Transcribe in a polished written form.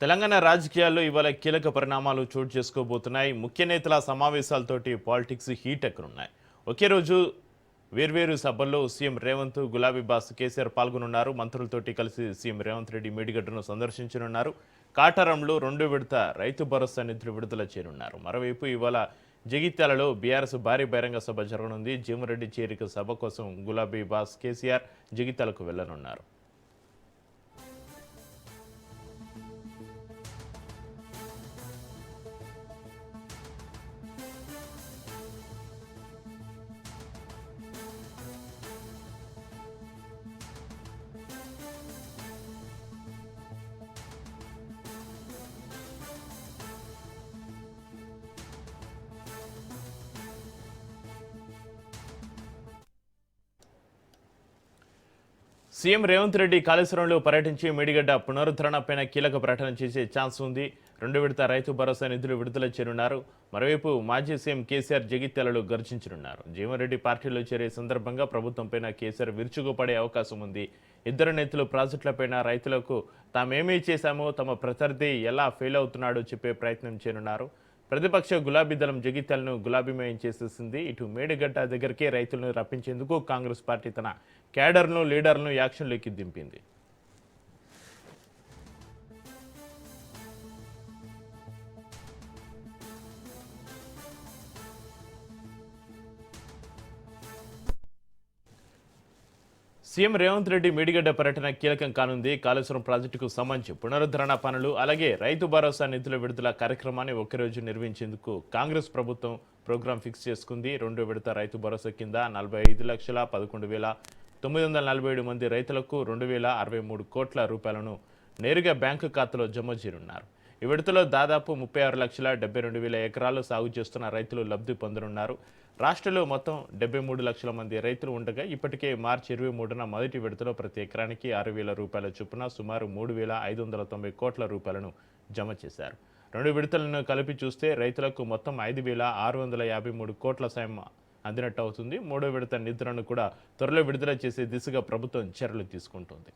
తెలంగాణ రాజకీయాల్లో ఇవాళ కీలక పరిణామాలు చోటు చేసుకోబోతున్నాయి. ముఖ్య నేతల సమావేశాలతోటి పాలిటిక్స్ హీట్ ఎక్కనున్నాయి. ఒకే రోజు వేర్వేరు సభల్లో సీఎం రేవంత్, గులాబీ బాస్ కేసీఆర్ పాల్గొనున్నారు. మంత్రులతోటి కలిసి సీఎం రేవంత్ రెడ్డి మేడిగడ్డను సందర్శించనున్నారు. కాటారంలో 2వ విడత రైతు భరోసా నిధులు విడుదల చేయనున్నారు. మరోవైపు ఇవాళ జగిత్యాలలో బీఆర్ఎస్ భారీ బహిరంగ సభ జరగనుంది. జీవరెడ్డి చేరిక సభ కోసం గులాబీ బాస్ కేసీఆర్ జగిత్యాలకు వెళ్లనున్నారు. సీఎం రేవంత్ రెడ్డి కాళేశ్వరంలో పర్యటించి మేడిగడ్డ పునరుద్ధరణపైన కీలక ప్రకటన చేసే ఛాన్స్ ఉంది. 2వ విడత రైతు భరోసా నిధులు విడుదల చేయనున్నారు. మరోవైపు మాజీ సీఎం కేసీఆర్ జగిత్యాలలో గర్జించనున్నారు. జీవన్రెడ్డి పార్టీలో చేరే సందర్భంగా ప్రభుత్వంపైన కేసీఆర్ విరుచుకుపడే అవకాశం ఉంది. ఇద్దరు నేతలు ప్రాజెక్టులపైన రైతులకు తామేమీ చేశామో, తమ ప్రత్యర్థి ఎలా ఫెయిల్ అవుతున్నాడో చెప్పే ప్రయత్నం చేయనున్నారు. ప్రతిపక్ష గులాబీ దళం జగిత్యాలను గులాబీమయం చేసేసింది. ఇటు మేడిగడ్డ దగ్గరికే రైతులను రప్పించేందుకు కాంగ్రెస్ పార్టీ తన క్యాడర్ను, లీడర్లను యాక్షన్లోకి దింపింది. సీఎం రేవంత్ రెడ్డి మేడిగడ్డ పర్యటన కీలకం కానుంది. కాళేశ్వరం ప్రాజెక్టుకు సంబంధించి పునరుద్ధరణ పనులు, అలాగే రైతు భరోసా నిధుల విడుదల కార్యక్రమాన్ని ఒకే రోజు నిర్వహించేందుకు కాంగ్రెస్ ప్రభుత్వం ప్రోగ్రాం ఫిక్స్ చేసుకుంది. 2వ విడత రైతు భరోసా కింద 45,11,947 మంది రైతులకు 2,063 కోట్ల రూపాయలను నేరుగా బ్యాంకు ఖాతాలో జమ చేయనున్నారు. ఈ విడతలో దాదాపు 36,72,000 ఎకరాలు సాగు చేస్తున్న రైతులు లబ్ధి పొందనున్నారు. రాష్ట్రంలో మొత్తం 73 లక్షల మంది రైతులు ఉండగా ఇప్పటికే మార్చి 23న మొదటి విడతలో ప్రతి ఎకరానికి 6,000 రూపాయల చొప్పున సుమారు 3,590 కోట్ల రూపాయలను జమ చేశారు. 2 విడతలను కలిపి చూస్తే రైతులకు మొత్తం 5,653 కోట్ల సాయం అందినట్టు అవుతుంది. 3వ విడత నిధులను కూడా త్వరలో విడుదల చేసే దిశగా ప్రభుత్వం చర్యలు తీసుకుంటుంది.